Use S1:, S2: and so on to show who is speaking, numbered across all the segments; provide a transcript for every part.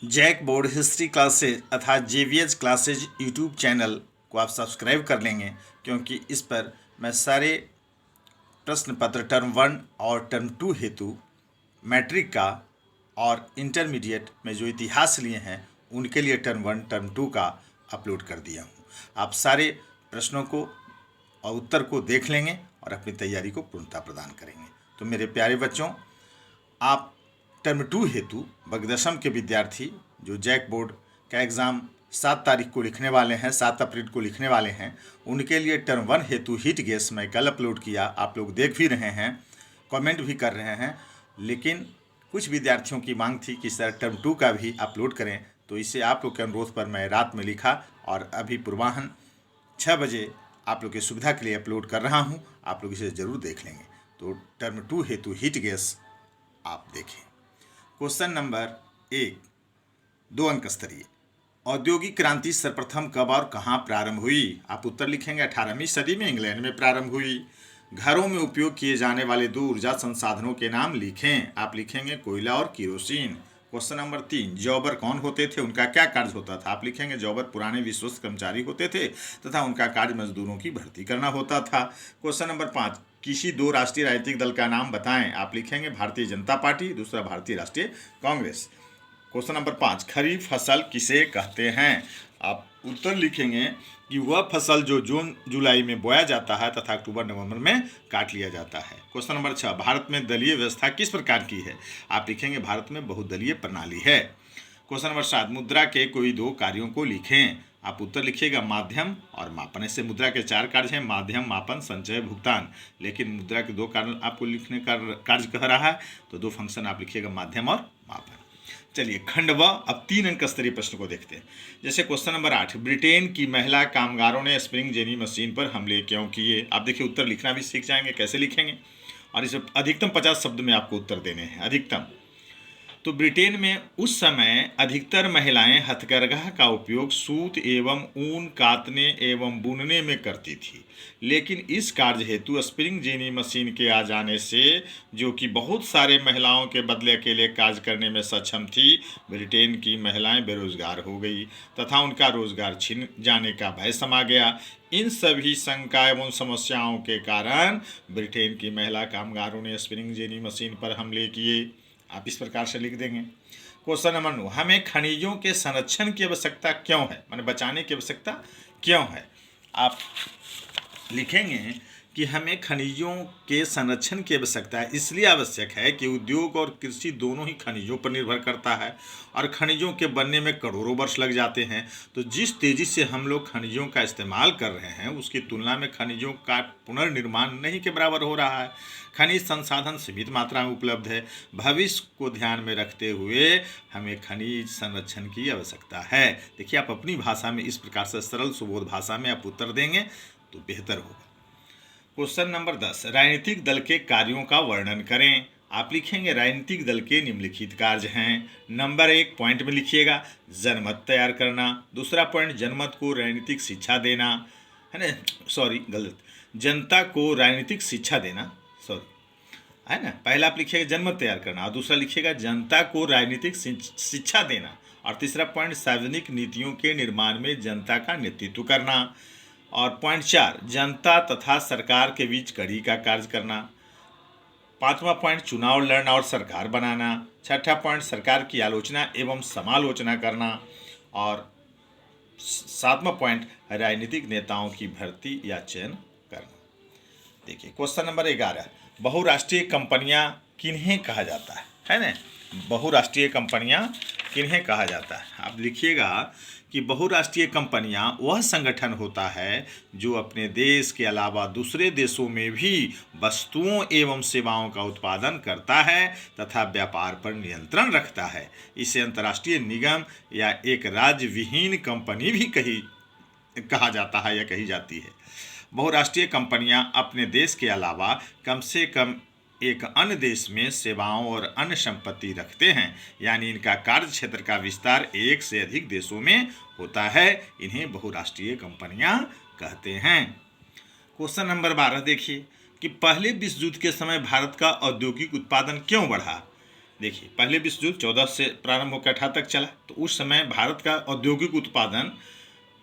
S1: JAC board history classes अर्थात जेवीएच classes YouTube channel को आप सब्सक्राइब कर लेंगे, क्योंकि इस पर मैं सारे प्रश्न पत्र टर्म 1 और टर्म 2 हेतु मैट्रिक का और इंटरमीडिएट में जो इतिहास लिए हैं उनके लिए टर्म 1 टर्म 2 का अपलोड कर दिया हूँ। आप सारे प्रश्नों को और उत्तर को देख लेंगे और अपनी तैयारी को पूर्णता प्रदान करेंगे। तो मेरे प्यारे बच्चों, आप टर्म 2 हेतु बगदशम के विद्यार्थी जो जैक बोर्ड का एग्ज़ाम 7 तारीख को लिखने वाले हैं, 7 अप्रैल को लिखने वाले हैं, उनके लिए टर्म 1 हेतु हीट गैस मैं कल अपलोड किया। आप लोग देख भी रहे हैं, कमेंट भी कर रहे हैं, लेकिन कुछ विद्यार्थियों की मांग थी कि सर टर्म 2 का भी अपलोड करें, तो इसे आप लोग के अनुरोध पर मैं रात में लिखा और अभी पूर्वाह्न 6 बजे आप लोग की सुविधा के लिए अपलोड कर रहा हूं। आप लोग इसे ज़रूर देख लेंगे। तो टर्म 2 हेतु हीट गैस आप देखें। क्वेश्चन नंबर 1, 2 अंक स्तरीय। औद्योगिक क्रांति सर्वप्रथम कब और कहाँ प्रारंभ हुई? आप उत्तर लिखेंगे 18वीं सदी में इंग्लैंड में प्रारंभ हुई। घरों में उपयोग किए जाने वाले 2 ऊर्जा संसाधनों के नाम लिखें। आप लिखेंगे कोयला और केरोसिन। क्वेश्चन नंबर 3, जॉबर कौन होते थे, उनका क्या कार्य होता था? आप लिखेंगे जॉबर पुराने विश्वस्त कर्मचारी होते थे तथा उनका कार्य मजदूरों की भर्ती करना होता था। क्वेश्चन नंबर 5, किसी 2 राष्ट्रीय राजनीतिक दल का नाम बताएं। आप लिखेंगे भारतीय जनता पार्टी, दूसरा भारतीय राष्ट्रीय कांग्रेस। क्वेश्चन नंबर 5, खरीफ फसल किसे कहते हैं? आप उत्तर लिखेंगे कि वह फसल जो जून जुलाई में बोया जाता है तथा अक्टूबर नवंबर में काट लिया जाता है। क्वेश्चन नंबर 6, भारत में दलीय व्यवस्था किस प्रकार की है? आप लिखेंगे भारत में बहुदलीय प्रणाली है। क्वेश्चन नंबर 7, मुद्रा के कोई 2 कार्यों को लिखें। आप उत्तर लिखिएगा माध्यम और मापन। ऐसे मुद्रा के 4 कार्य हैं, माध्यम, मापन, संचय, भुगतान, लेकिन मुद्रा के 2 कार्य आपको लिखने का कार्य कह रहा है, तो 2 फंक्शन आप लिखिएगा माध्यम और मापन। चलिए खंड व अब 3 अंक स्तरीय प्रश्न को देखते हैं। जैसे क्वेश्चन नंबर 8, ब्रिटेन की महिला कामगारों ने स्प्रिंग जेनी मशीन पर हमले क्यों किए? आप देखिए उत्तर लिखना भी सीख जाएंगे, कैसे लिखेंगे, और इसे अधिकतम 50 शब्द में आपको उत्तर देने हैं, अधिकतम। तो ब्रिटेन में उस समय अधिकतर महिलाएं हथकरघा का उपयोग सूत एवं ऊन कातने एवं बुनने में करती थी, लेकिन इस कार्य हेतु स्प्रिंग जेनी मशीन के आ जाने से, जो कि बहुत सारे महिलाओं के बदले अकेले कार्य करने में सक्षम थी, ब्रिटेन की महिलाएं बेरोजगार हो गई तथा उनका रोजगार छिन जाने का भय समा गया। इन सभी शंका एवं समस्याओं के कारण ब्रिटेन की महिला कामगारों ने स्प्रिंग जेनी मशीन पर हमले किए। आप इस प्रकार से लिख देंगे। क्वेश्चन नंबर 9, हमें खनिजों के संरक्षण की आवश्यकता क्यों है, माने बचाने की आवश्यकता क्यों है? आप लिखेंगे कि हमें खनिजों के संरक्षण की आवश्यकता है, इसलिए आवश्यक है कि उद्योग और कृषि दोनों ही खनिजों पर निर्भर करता है और खनिजों के बनने में करोड़ों वर्ष लग जाते हैं। तो जिस तेज़ी से हम लोग खनिजों का इस्तेमाल कर रहे हैं उसकी तुलना में खनिजों का पुनर्निर्माण नहीं के बराबर हो रहा है। खनिज संसाधन सीमित मात्रा में उपलब्ध है। भविष्य को ध्यान में रखते हुए हमें खनिज संरक्षण की आवश्यकता है। देखिए, आप अपनी भाषा में इस प्रकार से सरल सुबोध भाषा में आप उत्तर देंगे तो बेहतर होगा। क्वेश्चन नंबर 10, राजनीतिक दल के कार्यों का वर्णन करें। आप लिखेंगे राजनीतिक दल के निम्नलिखित कार्य हैं। नंबर 1 पॉइंट में लिखिएगा जनमत तैयार करना, दूसरा पॉइंट जनमत को राजनीतिक शिक्षा देना, है ना, सॉरी गलत, जनता को राजनीतिक शिक्षा देना, सॉरी, है ना, पहला आप लिखिएगा जनमत तैयार करना और दूसरा लिखिएगा जनता को राजनीतिक शिक्षा देना, और तीसरा पॉइंट सार्वजनिक नीतियों के निर्माण में जनता का नेतृत्व करना, और पॉइंट 4 जनता तथा सरकार के बीच कड़ी का कार्य करना, 5वां पॉइंट चुनाव लड़ना और सरकार बनाना, 6ठा पॉइंट सरकार की आलोचना एवं समालोचना करना, और 7वां पॉइंट राजनीतिक नेताओं की भर्ती या चयन करना। देखिए क्वेश्चन नंबर 11, बहुराष्ट्रीय कंपनियां किन्हें कहा जाता है ना? बहुराष्ट्रीय कंपनियां किन्हें कहा जाता है? आप लिखिएगा कि बहुराष्ट्रीय कंपनियां वह संगठन होता है जो अपने देश के अलावा दूसरे देशों में भी वस्तुओं एवं सेवाओं का उत्पादन करता है तथा व्यापार पर नियंत्रण रखता है। इसे अंतर्राष्ट्रीय निगम या एक राज्य विहीन कंपनी भी कहा जाता है या कही जाती है। बहुराष्ट्रीय कंपनियां अपने देश के अलावा कम से कम एक अन्य देश में सेवाओं और अन्य संपत्ति रखते हैं, यानी इनका कार्य क्षेत्र का विस्तार एक से अधिक देशों में होता है। इन्हें बहुराष्ट्रीय कंपनियां कहते हैं। क्वेश्चन नंबर 12 देखिए कि पहले विश्व युद्ध के समय भारत का औद्योगिक उत्पादन क्यों बढ़ा? देखिए, पहले विश्व युद्ध 14 से प्रारंभ होकर 18 तक चला, तो उस समय भारत का औद्योगिक उत्पादन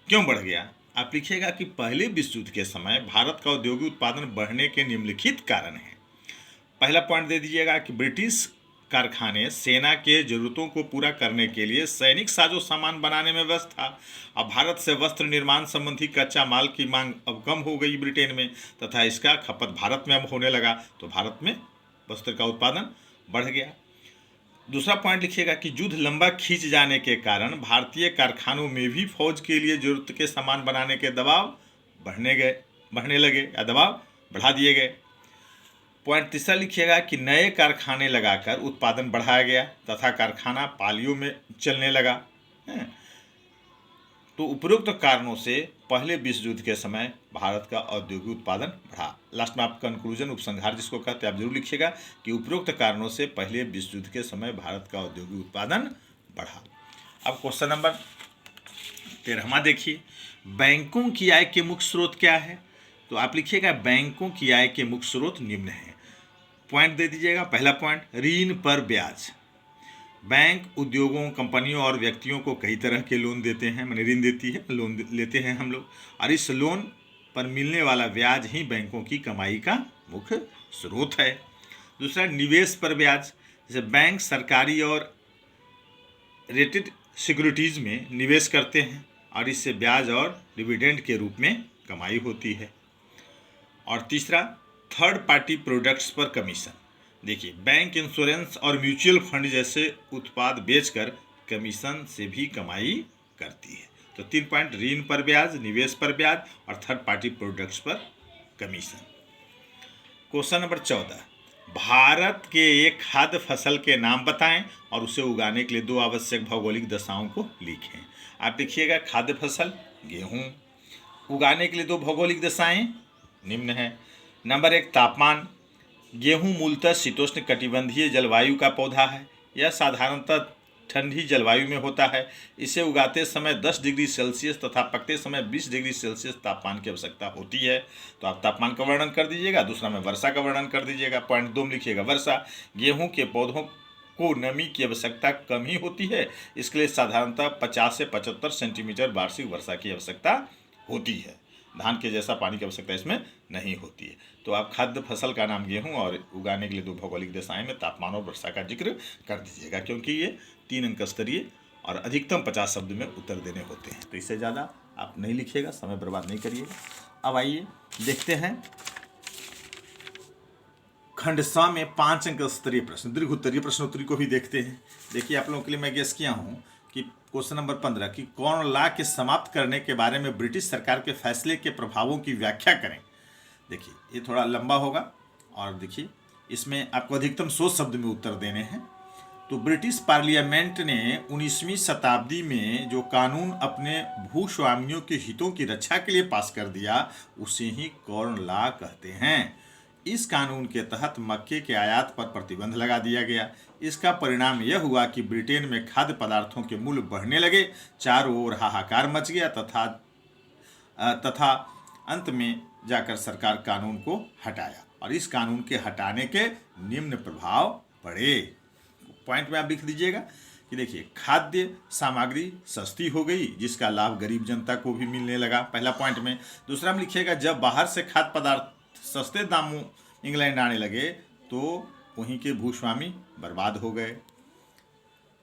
S1: क्यों बढ़ गया? आप लिखिएगा कि पहले विश्व युद्ध के समय भारत का औद्योगिक उत्पादन बढ़ने के निम्नलिखित कारण हैं। पहला पॉइंट दे दीजिएगा कि ब्रिटिश कारखाने सेना के जरूरतों को पूरा करने के लिए सैनिक साजो सामान बनाने में व्यस्त था। अब भारत से वस्त्र निर्माण संबंधी कच्चा माल की मांग अब कम हो गई ब्रिटेन में, तथा इसका खपत भारत में अब होने लगा, तो भारत में वस्त्र का उत्पादन बढ़ गया। दूसरा पॉइंट लिखिएगा कि युद्ध लंबा खींच जाने के कारण भारतीय कारखानों में भी फौज के लिए जरूरत के सामान बनाने के दबाव बढ़ने लगे या दबाव बढ़ा दिए गए। पॉइंट तीसरा लिखिएगा कि नए कारखाने लगाकर उत्पादन बढ़ाया गया तथा कारखाना पालियों में चलने लगा। तो उपरोक्त कारणों से पहले विश्व युद्ध के समय भारत का औद्योगिक उत्पादन बढ़ा। लास्ट में आप कंक्लूजन, उपसंहार जिसको कहते हैं, आप जरूर लिखिएगा कि उपरोक्त कारणों से पहले विश्व युद्ध के समय भारत का औद्योगिक उत्पादन बढ़ा। अब क्वेश्चन नंबर 13वां देखिए, बैंकों की आय के मुख्य स्रोत क्या है? तो आप लिखिएगा बैंकों की आय के मुख्य स्रोत निम्न है। पॉइंट दे दीजिएगा। पहला पॉइंट, ऋण पर ब्याज। बैंक उद्योगों, कंपनियों और व्यक्तियों को कई तरह के लोन देते हैं, माने ऋण देती है, लोन लेते हैं हम लोग, और इस लोन पर मिलने वाला ब्याज ही बैंकों की कमाई का मुख्य स्रोत है। दूसरा, निवेश पर ब्याज। जैसे बैंक सरकारी और रेटेड सिक्योरिटीज़ में निवेश करते हैं और इससे ब्याज और डिविडेंड के रूप में कमाई होती है। और तीसरा, थर्ड पार्टी प्रोडक्ट्स पर कमीशन। देखिए, बैंक, इंश्योरेंस और म्यूचुअल फंड जैसे उत्पाद बेचकर कमीशन से भी कमाई करती है। तो 3 पॉइंट, ऋण पर ब्याज, निवेश पर ब्याज और थर्ड पार्टी प्रोडक्ट्स पर कमीशन। क्वेश्चन नंबर 14, भारत के एक खाद्य फसल के नाम बताएं और उसे उगाने के लिए 2 आवश्यक भौगोलिक दशाओं को लिखें। आप लिखिएगा खाद्य फसल गेहूँ, उगाने के लिए 2 भौगोलिक दशाएं निम्न है। नंबर 1, तापमान। गेहूँ मूलतः शीतोष्ण कटिबंधीय जलवायु का पौधा है। यह साधारणतः ठंडी जलवायु में होता है। इसे उगाते समय 10 डिग्री सेल्सियस तथा पकते समय 20 डिग्री सेल्सियस तापमान की आवश्यकता होती है। तो आप तापमान का वर्णन कर दीजिएगा। दूसरा में वर्षा का वर्णन कर दीजिएगा। पॉइंट 2 में लिखिएगा वर्षा। गेहूँ के पौधों को नमी की आवश्यकता कम ही होती है, इसके लिए साधारणतः 50 से 75 सेंटीमीटर वार्षिक वर्षा की आवश्यकता होती है। धान के जैसा पानी की आवश्यकता इसमें नहीं होती है। तो आप खाद्य फसल का नाम गेहूं और उगाने के लिए 2 भौगोलिक दशाएं में तापमान और वर्षा का जिक्र कर दीजिएगा, क्योंकि ये 3 अंक स्तरीय और अधिकतम 50 शब्द में उत्तर देने होते हैं, तो इससे ज़्यादा आप नहीं लिखिएगा, समय बर्बाद नहीं करिएगा। अब आइए देखते हैं खंड स में 5 अंक स्तरीय प्रश्न, दीर्घ उत्तरीय प्रश्नोत्तरी को भी देखते हैं। देखिए, आप लोगों के लिए मैं गेस किया हूँ कि क्वेश्चन नंबर 15 कि कॉर्न लॉ के समाप्त करने के बारे में ब्रिटिश सरकार के फैसले के प्रभावों की व्याख्या करें। देखिए, ये थोड़ा लंबा होगा और देखिए इसमें आपको अधिकतम 100 शब्द में उत्तर देने हैं। तो ब्रिटिश पार्लियामेंट ने 19वीं शताब्दी में जो कानून अपने भूस्वामियों के हितों की रक्षा के लिए पास कर दिया, उसे ही कॉर्न लॉ कहते हैं। इस कानून के तहत मक्के के आयात पर प्रतिबंध लगा दिया गया। इसका परिणाम यह हुआ कि ब्रिटेन में खाद्य पदार्थों के मूल्य बढ़ने लगे, चारों ओर हाहाकार मच गया तथा अंत में जाकर सरकार कानून को हटाया और इस कानून के हटाने के निम्न प्रभाव पड़े। पॉइंट में आप लिख दीजिएगा कि देखिए, खाद्य सामग्री सस्ती हो गई, जिसका लाभ गरीब जनता को भी मिलने लगा, पहला पॉइंट में। दूसरा में लिखिएगा, जब बाहर से खाद्य पदार्थ सस्ते दामों इंग्लैंड आने लगे तो वहीं के भूस्वामी बर्बाद हो गए।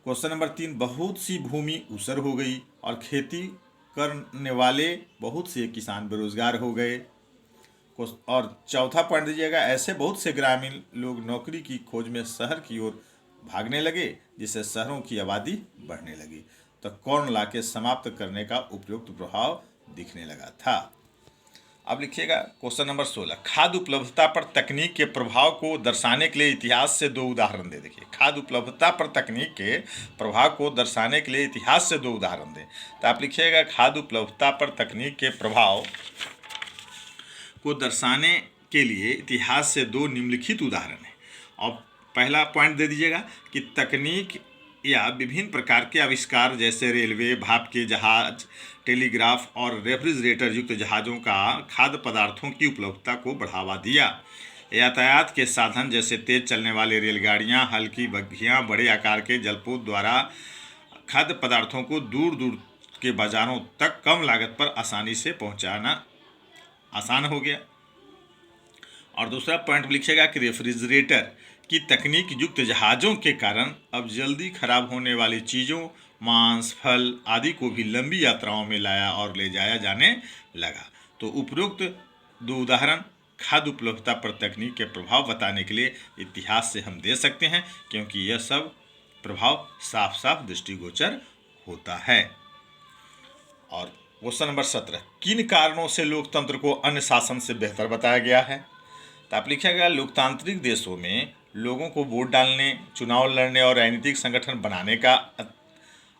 S1: क्वेश्चन नंबर 3, बहुत सी भूमि ऊसर हो गई और खेती करने वाले बहुत से किसान बेरोजगार हो गए। और चौथा पॉइंट दीजिएगा, ऐसे बहुत से ग्रामीण लोग नौकरी की खोज में शहर की ओर भागने लगे, जिससे शहरों की आबादी बढ़ने लगी। तो कॉर्न लॉ के समाप्त करने का उपयुक्त प्रभाव दिखने लगा था। अब लिखिएगा क्वेश्चन नंबर 16, खाद्य उपलब्धता पर तकनीक के प्रभाव को दर्शाने के लिए इतिहास से 2 उदाहरण दें। देखिए, खाद्य उपलब्धता पर तकनीक के प्रभाव को दर्शाने के लिए इतिहास से 2 उदाहरण दें। तो आप लिखिएगा, खाद्य उपलब्धता पर तकनीक के प्रभाव को दर्शाने के लिए इतिहास से 2 निम्नलिखित उदाहरण हैं। और पहला पॉइंट दे दीजिएगा कि तकनीक या विभिन्न प्रकार के आविष्कार जैसे रेलवे, भाप के जहाज, टेलीग्राफ और रेफ्रिजरेटर युक्त जहाज़ों का खाद्य पदार्थों की उपलब्धता को बढ़ावा दिया। यातायात के साधन जैसे तेज चलने वाली रेलगाड़ियां, हल्की बग्घियां, बड़े आकार के जलपोत द्वारा खाद्य पदार्थों को दूर दूर के बाजारों तक कम लागत पर आसानी से पहुंचाना आसान हो गया। और दूसरा पॉइंट लिखिएगा कि रेफ्रिजरेटर की तकनीक युक्त जहाज़ों के कारण अब जल्दी खराब होने वाली चीज़ों, मांस, फल आदि को भी लंबी यात्राओं में लाया और ले जाया जाने लगा। तो उपरोक्त दो उदाहरण खाद्य उपलब्धता पर तकनीक के प्रभाव बताने के लिए इतिहास से हम दे सकते हैं, क्योंकि यह सब प्रभाव साफ साफ दृष्टिगोचर होता है। और क्वेश्चन नंबर 17, किन कारणों से लोकतंत्र को अन्य शासन से बेहतर बताया गया है? तो आप लिखिएगा, लोकतांत्रिक देशों में लोगों को वोट डालने, चुनाव लड़ने और राजनीतिक संगठन बनाने का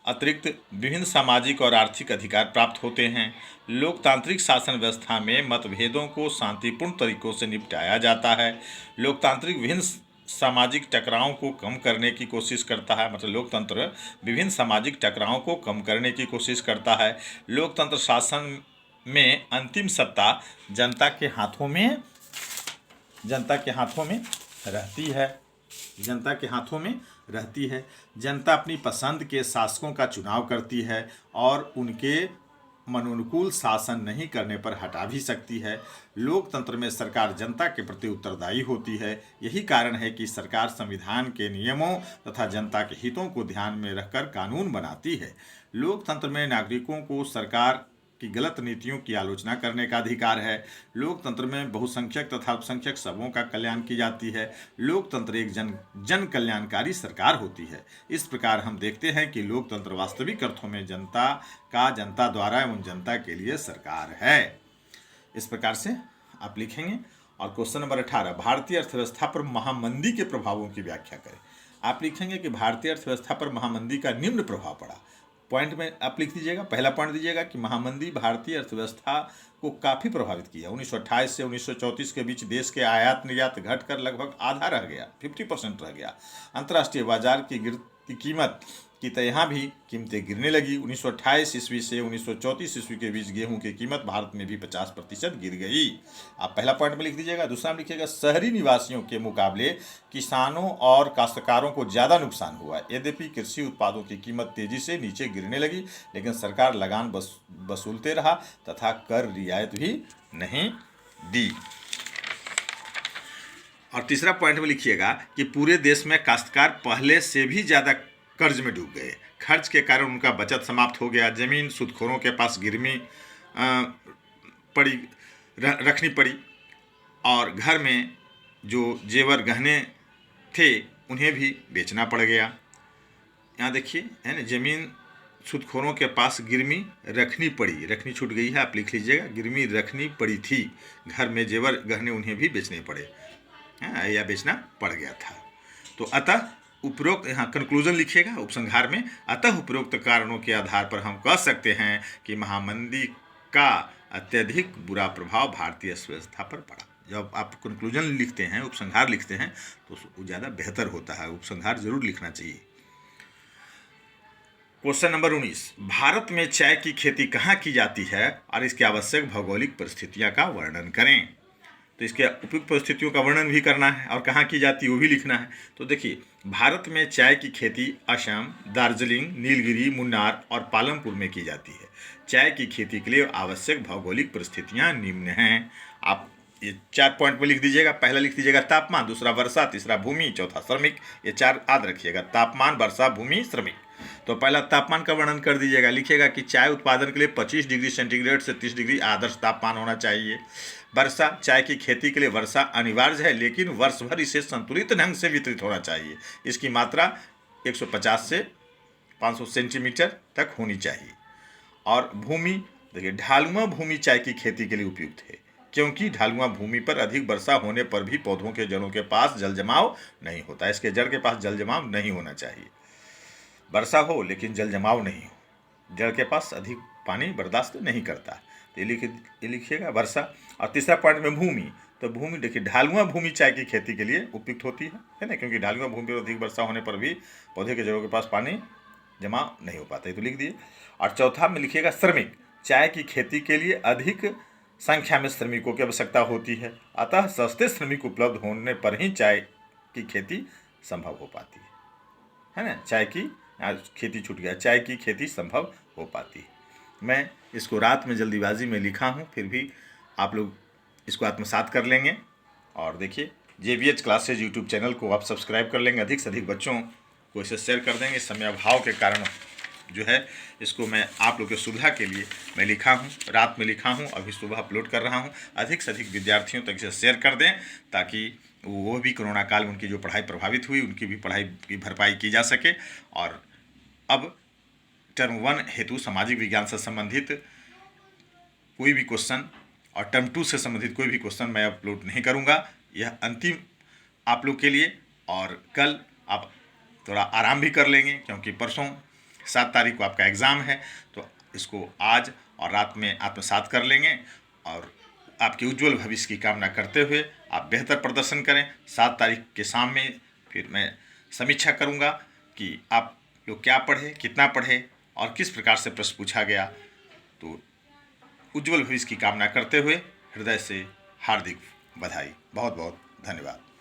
S1: अतिरिक्त विभिन्न सामाजिक और आर्थिक अधिकार प्राप्त होते हैं। लोकतांत्रिक शासन व्यवस्था में मतभेदों को शांतिपूर्ण तरीकों से निपटाया जाता है। लोकतांत्रिक विभिन्न सामाजिक टकरावों को कम करने की कोशिश करता है, मतलब लोकतंत्र विभिन्न सामाजिक टकरावों को कम करने की कोशिश करता है। लोकतंत्र शासन में अंतिम सत्ता जनता के हाथों में रहती है। जनता अपनी पसंद के शासकों का चुनाव करती है और उनके मनोनुकूल शासन नहीं करने पर हटा भी सकती है। लोकतंत्र में सरकार जनता के प्रति उत्तरदायी होती है। यही कारण है कि सरकार संविधान के नियमों तथा जनता के हितों को ध्यान में रखकर कानून बनाती है। लोकतंत्र में नागरिकों को सरकार की गलत नीतियों की आलोचना करने का अधिकार है। लोकतंत्र में बहुसंख्यक तथा अल्पसंख्यक सबों का कल्याण की जाती है। लोकतंत्र एक जन कल्याणकारी सरकार होती है। इस प्रकार हम देखते हैं कि लोकतंत्र वास्तविक अर्थों में जनता द्वारा एवं जनता के लिए सरकार है। इस प्रकार से आप लिखेंगे। और क्वेश्चन नंबर 18, भारतीय अर्थव्यवस्था पर महामंदी के प्रभावों की व्याख्या करें। आप लिखेंगे कि भारतीय अर्थव्यवस्था पर महामंदी का निम्न प्रभाव पड़ा। पॉइंट में आप लिख दीजिएगा, पहला पॉइंट दीजिएगा कि महामंदी भारतीय अर्थव्यवस्था को काफ़ी प्रभावित किया। 1928 से 1934 के बीच देश के आयात निर्यात घटकर लगभग आधा रह गया, 50% रह गया। अंतर्राष्ट्रीय बाजार की गिरती कीमत की तो यहाँ भी कीमतें गिरने लगी। 1928 ईस्वी से 1934 ईस्वी के बीच गेहूं की कीमत भारत में भी 50% गिर गई। आप पहला पॉइंट में लिख दीजिएगा। दूसरा में लिखिएगा, शहरी निवासियों के मुकाबले किसानों और काश्तकारों को ज़्यादा नुकसान हुआ। यद्यपि कृषि उत्पादों की कीमत तेजी से नीचे गिरने लगी, लेकिन सरकार लगान वसूलते रहा तथा कर रियायत भी नहीं दी। और तीसरा पॉइंट में लिखिएगा कि पूरे देश में काश्तकार पहले से भी ज़्यादा कर्ज में डूब गए। खर्च के कारण उनका बचत समाप्त हो गया। जमीन सूदखोरों के पास गिरवी रखनी पड़ी और घर में जो जेवर गहने थे उन्हें भी बेचना पड़ गया। यहाँ देखिए है ना, जमीन सूदखोरों के पास गिरवी रखनी पड़ी, रखनी छूट गई है, आप लिख लीजिएगा, गिरवी रखनी पड़ी थी। घर में जेवर गहने उन्हें भी बेचने पड़े या बेचना पड़ गया था। तो अतः उपरोक्त, यहाँ कंक्लूजन लिखिएगा उपसंहार में, अतः उपरोक्त कारणों के आधार पर हम कह सकते हैं कि महामंदी का अत्यधिक बुरा प्रभाव भारतीय अर्थव्यवस्था पर पड़ा। जब आप कंक्लूजन लिखते हैं, उपसंहार लिखते हैं, तो वो ज़्यादा बेहतर होता है। उपसंहार जरूर लिखना चाहिए। क्वेश्चन नंबर 19, भारत में चाय की खेती कहाँ की जाती है और इसकी आवश्यक भौगोलिक परिस्थितियाँ का वर्णन करें। तो इसके उपयुक्त परिस्थितियों का वर्णन भी करना है और कहाँ की जाती है वो भी लिखना है। तो देखिए, भारत में चाय की खेती असम, दार्जिलिंग, नीलगिरी, मुन्नार और पालमपुर में की जाती है। चाय की खेती के लिए आवश्यक भौगोलिक परिस्थितियाँ निम्न हैं। आप ये 4 पॉइंट में लिख दीजिएगा। पहला लिख दीजिएगा तापमान, दूसरा वर्षा, तीसरा भूमि, चौथा श्रमिक। ये 4 याद रखिएगा, तापमान, वर्षा, भूमि, श्रमिक। तो पहला तापमान का वर्णन कर दीजिएगा। लिखिएगा कि चाय उत्पादन के लिए 25 डिग्री सेंटीग्रेड से 30 डिग्री आदर्श तापमान होना चाहिए। वर्षा, चाय की खेती के लिए वर्षा अनिवार्य है, लेकिन वर्ष भर इसे संतुलित ढंग से वितरित होना चाहिए। इसकी मात्रा 150 से 500 सेंटीमीटर तक होनी चाहिए। और भूमि, देखिए, ढालुआ भूमि चाय की खेती के लिए उपयुक्त है, क्योंकि ढालुआ भूमि पर अधिक वर्षा होने पर भी पौधों के जड़ों के पास जल जमाव नहीं होता। इसके जड़ के पास जल जमाव नहीं होना चाहिए। वर्षा हो लेकिन जल जमाव नहीं हो, जड़ के पास अधिक पानी बर्दाश्त नहीं करता। तो ये लिखिएगा वर्षा। और तीसरा पॉइंट में भूमि, तो भूमि देखिए, ढालुआ भूमि चाय की खेती के लिए उपयुक्त होती है ना, क्योंकि ढालुआ भूमि पर अधिक वर्षा होने पर भी पौधे के जड़ों के पास पानी जमा नहीं हो पाता है। तो लिख दिए। और चौथा में लिखिएगा श्रमिक, चाय की खेती के लिए अधिक संख्या में श्रमिकों की आवश्यकता होती है, अतः सस्ते श्रमिक उपलब्ध होने पर ही चाय की खेती संभव हो पाती है ना। चाय की खेती छूट गया, चाय की खेती संभव हो पाती है। मैं इसको रात में जल्दीबाजी में लिखा हूँ, फिर भी आप लोग इसको आत्मसात कर लेंगे। और देखिए, JVH क्लासेज यूट्यूब चैनल को आप सब्सक्राइब कर लेंगे, अधिक से अधिक बच्चों को इसे शेयर कर देंगे। समय अभाव के कारण जो है इसको मैं आप लोग की सुविधा के लिए मैं लिखा हूँ, रात में लिखा हूँ, अभी सुबह अपलोड कर रहा हूँ। अधिक से अधिक विद्यार्थियों तक इसे शेयर कर दें, ताकि वो भी कोरोना काल में उनकी जो पढ़ाई प्रभावित हुई, उनकी भी पढ़ाई की भरपाई की जा सके। और अब टर्म 1 हेतु सामाजिक विज्ञान से संबंधित कोई भी क्वेश्चन और टर्म 2 से संबंधित कोई भी क्वेश्चन मैं अपलोड नहीं करूँगा। यह अंतिम आप लोग के लिए। और कल आप थोड़ा आराम भी कर लेंगे, क्योंकि परसों 7 तारीख को आपका एग्ज़ाम है। तो इसको आज और रात में आत्मसात कर लेंगे, और आपके उज्जवल भविष्य की कामना करते हुए आप बेहतर प्रदर्शन करें। 7 तारीख के शाम में फिर मैं समीक्षा करूँगा कि आप लोग क्या पढ़े, कितना पढ़े और किस प्रकार से प्रश्न पूछा गया। तो उज्जवल भविष्य की कामना करते हुए हृदय से हार्दिक बधाई। बहुत बहुत धन्यवाद।